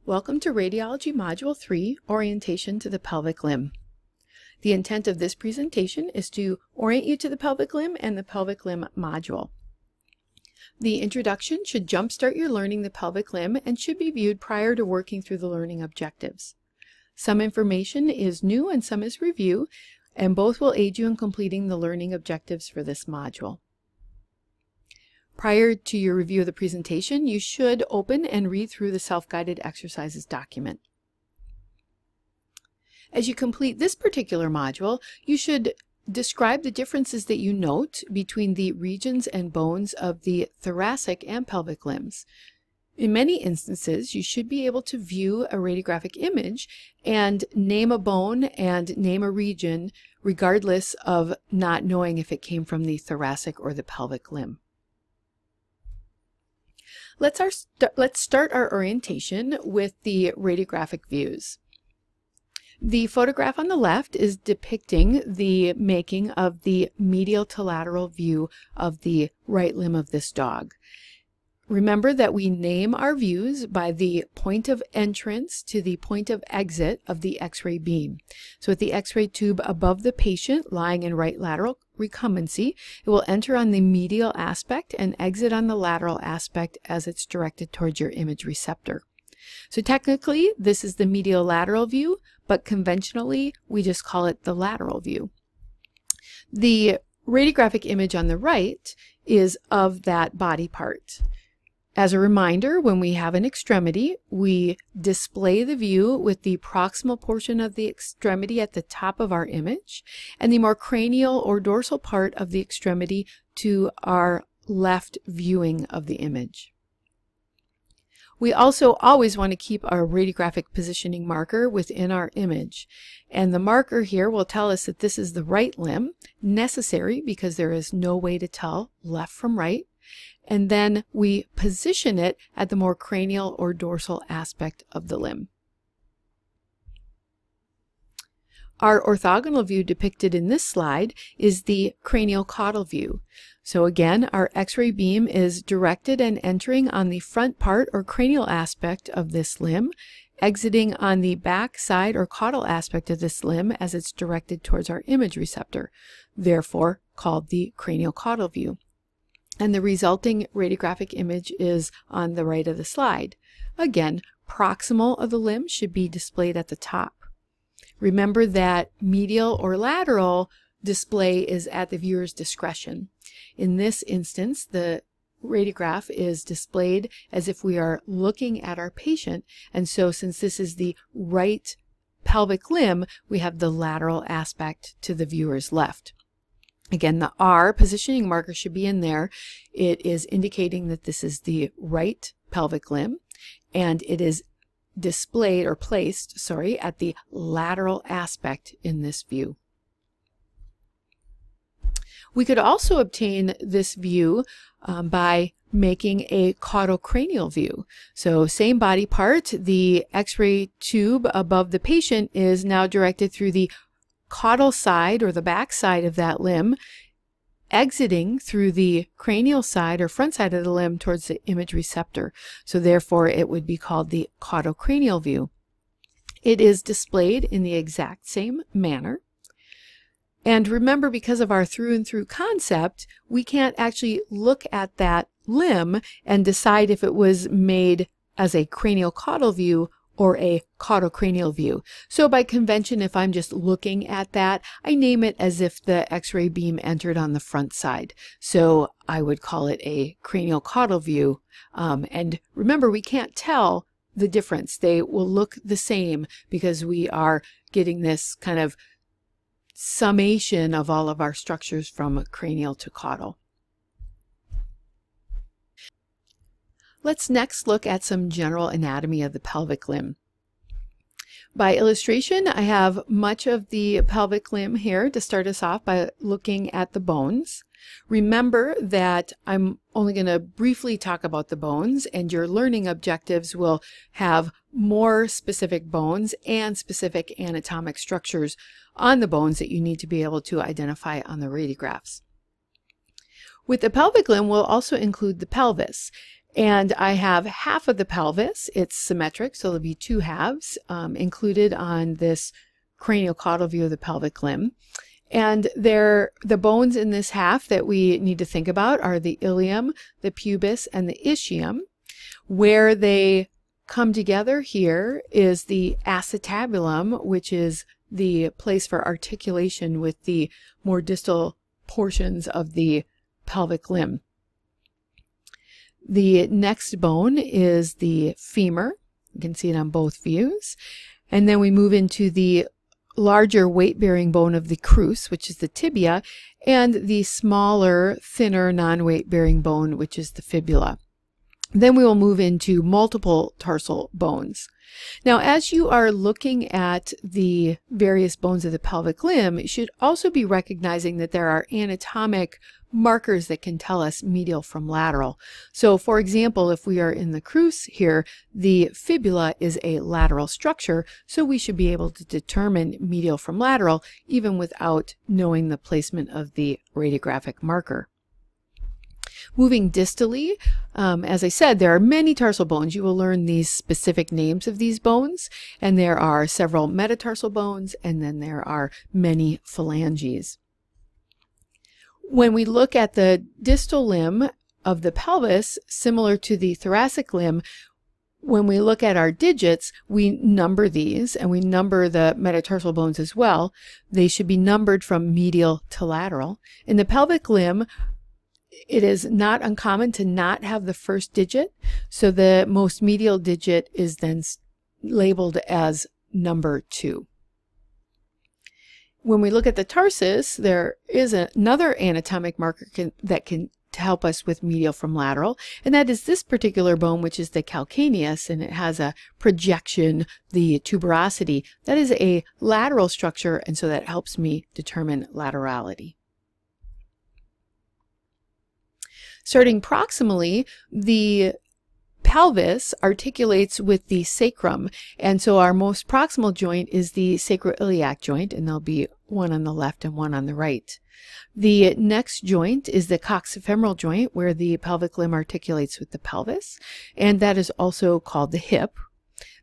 Welcome to Radiology Module 3, Orientation to the Pelvic Limb. The intent of this presentation is to orient you to the pelvic limb and the pelvic limb module. The introduction should jumpstart your learning the pelvic limb and should be viewed prior to working through the learning objectives. Some information is new and some is review, and both will aid you in completing the learning objectives for this module. Prior to your review of the presentation, you should open and read through the self-guided exercises document. As you complete this particular module, you should describe the differences that you note between the regions and bones of the thoracic and pelvic limbs. In many instances, you should be able to view a radiographic image and name a bone and name a region, regardless of not knowing if it came from the thoracic or the pelvic limb. Let's start our orientation with the radiographic views. The photograph on the left is depicting the making of the medial to lateral view of the right limb of this dog. Remember that we name our views by the point of entrance to the point of exit of the X-ray beam. So at the X-ray tube above the patient lying in right lateral recumbency, it will enter on the medial aspect and exit on the lateral aspect as it's directed towards your image receptor. So technically, this is the medial lateral view, but conventionally, we just call it the lateral view. The radiographic image on the right is of that body part. As a reminder, when we have an extremity, we display the view with the proximal portion of the extremity at the top of our image and the more cranial or dorsal part of the extremity to our left viewing of the image. We also always want to keep our radiographic positioning marker within our image, and the marker here will tell us that this is the right limb, necessary because there is no way to tell left from right. And then we position it at the more cranial or dorsal aspect of the limb. Our orthogonal view depicted in this slide is the cranial-caudal view. So again, our X-ray beam is directed and entering on the front part or cranial aspect of this limb, exiting on the back side or caudal aspect of this limb as it's directed towards our image receptor, therefore called the cranial-caudal view. And the resulting radiographic image is on the right of the slide. Again, proximal of the limb should be displayed at the top. Remember that medial or lateral display is at the viewer's discretion. In this instance, the radiograph is displayed as if we are looking at our patient, and so since this is the right pelvic limb, we have the lateral aspect to the viewer's left. Again, the R positioning marker should be in there. It is indicating that this is the right pelvic limb, and it is displayed or placed, at the lateral aspect in this view. We could also obtain this view by making a caudal-cranial view. So same body part, the X-ray tube above the patient is now directed through the caudal side or the back side of that limb, exiting through the cranial side or front side of the limb towards the image receptor. So therefore it would be called the caudal-cranial view. It is displayed in the exact same manner. And remember, because of our through and through concept, we can't actually look at that limb and decide if it was made as a cranial-caudal view or a caudal-cranial view. So by convention, if I'm just looking at that, I name it as if the X-ray beam entered on the front side. So I would call it a cranial-caudal view. And remember, we can't tell the difference. They will look the same because we are getting this kind of summation of all of our structures from cranial to caudal. Let's next look at some general anatomy of the pelvic limb. By illustration, I have much of the pelvic limb here to start us off by looking at the bones. Remember that I'm only going to briefly talk about the bones, and your learning objectives will have more specific bones and specific anatomic structures on the bones that you need to be able to identify on the radiographs. With the pelvic limb, we'll also include the pelvis. And I have half of the pelvis. It's symmetric, so there'll be two halves included on this craniocaudal view of the pelvic limb. And the bones in this half that we need to think about are the ilium, the pubis, and the ischium. Where they come together here is the acetabulum, which is the place for articulation with the more distal portions of the pelvic limb. The next bone is the femur. You can see it on both views. And then we move into the larger weight-bearing bone of the crus, which is the tibia, and the smaller, thinner, non-weight-bearing bone, which is the fibula. Then we will move into multiple tarsal bones. Now, as you are looking at the various bones of the pelvic limb, you should also be recognizing that there are anatomic markers that can tell us medial from lateral. So, for example, if we are in the crus here, the fibula is a lateral structure, so we should be able to determine medial from lateral even without knowing the placement of the radiographic marker. Moving distally, as I said, there are many tarsal bones. You will learn these specific names of these bones, and there are several metatarsal bones, and then there are many phalanges. When we look at the distal limb of the pelvis, similar to the thoracic limb, when we look at our digits, we number these, and we number the metatarsal bones as well. They should be numbered from medial to lateral. In the pelvic limb, it is not uncommon to not have the first digit, so the most medial digit is then labeled as number 2. When we look at the tarsus, there is another anatomic marker that can help us with medial from lateral, and that is this particular bone, which is the calcaneus, and it has a projection, the tuberosity. That is a lateral structure, and so that helps me determine laterality. Starting proximally, the pelvis articulates with the sacrum, and so our most proximal joint is the sacroiliac joint, and there'll be one on the left and one on the right. The next joint is the coxifemoral joint, where the pelvic limb articulates with the pelvis, and that is also called the hip.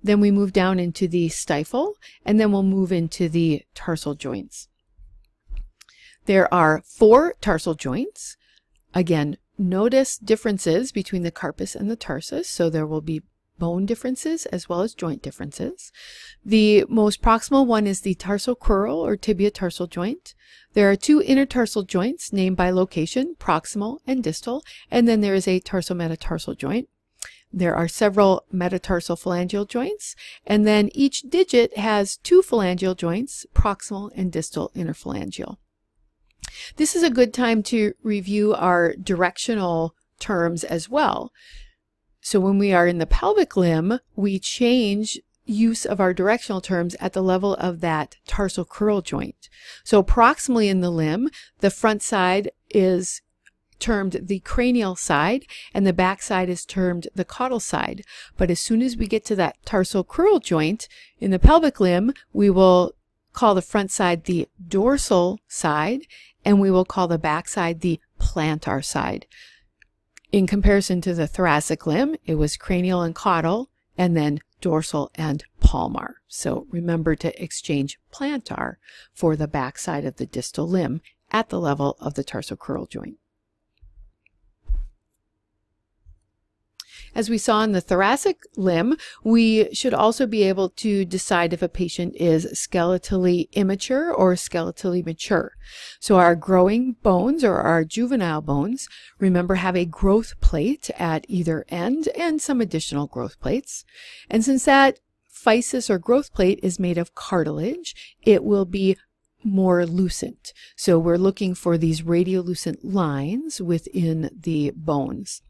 Then we move down into the stifle, and then we'll move into the tarsal joints. There are 4 tarsal joints. Again, notice differences between the carpus and the tarsus, so there will be bone differences as well as joint differences. The most proximal one is the tarsocrural or tibia-tarsal joint. There are 2 intertarsal joints named by location, proximal and distal, and then there is a tarsometatarsal joint. There are several metatarsal phalangeal joints, and then each digit has 2 phalangeal joints, proximal and distal interphalangeal. This is a good time to review our directional terms as well. So when we are in the pelvic limb, we change use of our directional terms at the level of that tarsocrural joint. So proximally in the limb, the front side is termed the cranial side, and the back side is termed the caudal side. But as soon as we get to that tarsocrural joint in the pelvic limb, we will call the front side the dorsal side, and we will call the back side the plantar side. In comparison to the thoracic limb, it was cranial and caudal, and then dorsal and palmar. So remember to exchange plantar for the back side of the distal limb at the level of the tarsocrural joint. As we saw in the thoracic limb, we should also be able to decide if a patient is skeletally immature or skeletally mature. So our growing bones or our juvenile bones, remember, have a growth plate at either end and some additional growth plates. And since that physis or growth plate is made of cartilage, it will be more lucent. So we're looking for these radiolucent lines within the bones.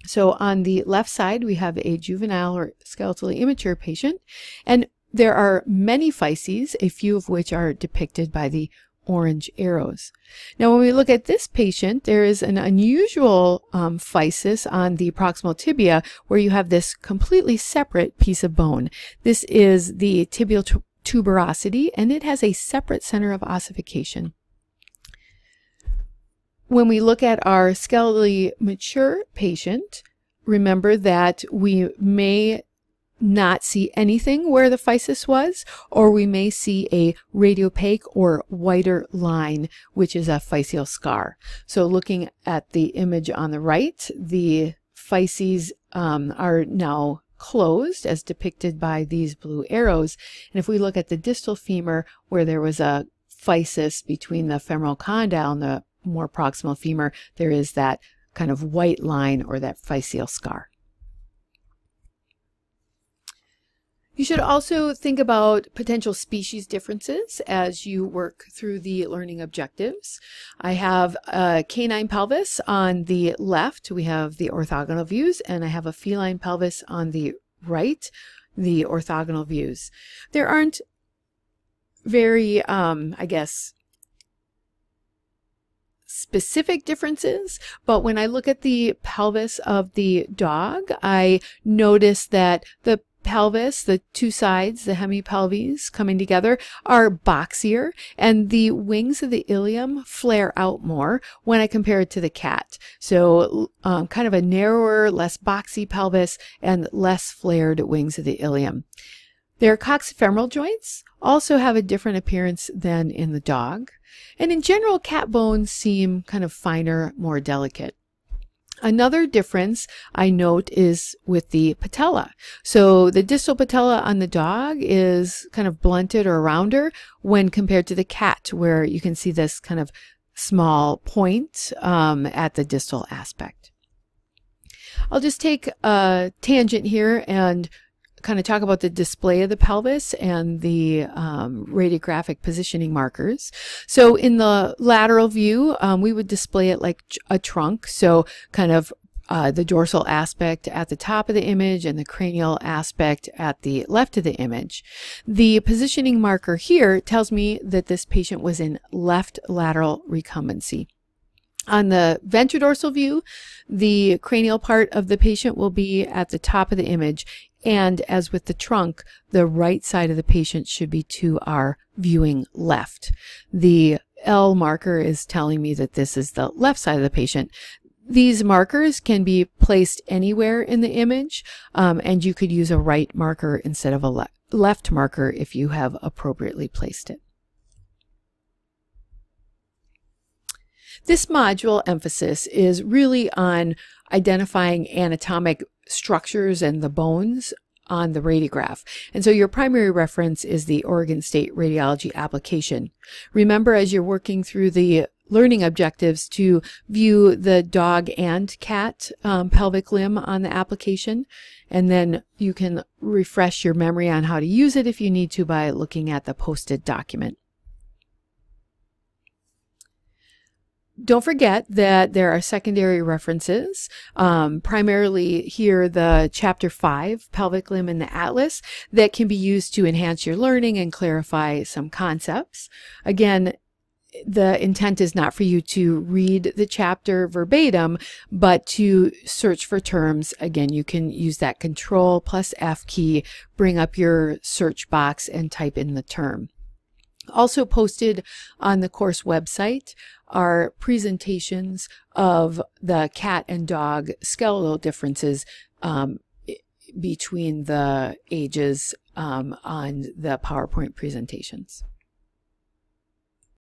So on the left side, we have a juvenile or skeletally immature patient, and there are many physes, a few of which are depicted by the orange arrows. Now, when we look at this patient, there is an unusual physis on the proximal tibia where you have this completely separate piece of bone. This is the tibial tuberosity, and it has a separate center of ossification. When we look at our skeletally mature patient, remember that we may not see anything where the physis was, or we may see a radiopaque or whiter line, which is a physeal scar. So looking at the image on the right, the physes are now closed as depicted by these blue arrows. And if we look at the distal femur where there was a physis between the femoral condyle and the more proximal femur, there is that kind of white line or that physeal scar. You should also think about potential species differences as you work through the learning objectives. I have a canine pelvis on the left. We have the orthogonal views, and I have a feline pelvis on the right, the orthogonal views. There aren't very, I guess, specific differences, but when I look at the pelvis of the dog, I notice that the pelvis, the two sides, the hemipelvis coming together, are boxier, and the wings of the ilium flare out more when I compare it to the cat. So kind of a narrower, less boxy pelvis and less flared wings of the ilium. Their coxifemoral joints also have a different appearance than in the dog. And in general, cat bones seem kind of finer, more delicate. Another difference I note is with the patella. So the distal patella on the dog is kind of blunted or rounder when compared to the cat, where you can see this kind of small point at the distal aspect. I'll just take a tangent here and kind of talk about the display of the pelvis and the radiographic positioning markers. So in the lateral view, we would display it like a trunk. So kind of the dorsal aspect at the top of the image and the cranial aspect at the left of the image. The positioning marker here tells me that this patient was in left lateral recumbency. On the ventrodorsal view, the cranial part of the patient will be at the top of the image. And as with the trunk, the right side of the patient should be to our viewing left. The L marker is telling me that this is the left side of the patient. These markers can be placed anywhere in the image, and you could use a right marker instead of a left marker if you have appropriately placed it. This module emphasis is really on identifying anatomic structures and the bones on the radiograph. And so your primary reference is the Oregon State Radiology application. Remember, as you're working through the learning objectives, to view the dog and cat pelvic limb on the application, and then you can refresh your memory on how to use it if you need to by looking at the posted document. Don't forget that there are secondary references, primarily here the Chapter 5, Pelvic Limb in the Atlas, that can be used to enhance your learning and clarify some concepts. Again, the intent is not for you to read the chapter verbatim, but to search for terms. Again, you can use that Control plus F key, bring up your search box and type in the term. Also posted on the course website are presentations of the cat and dog skeletal differences between the ages on the PowerPoint presentations.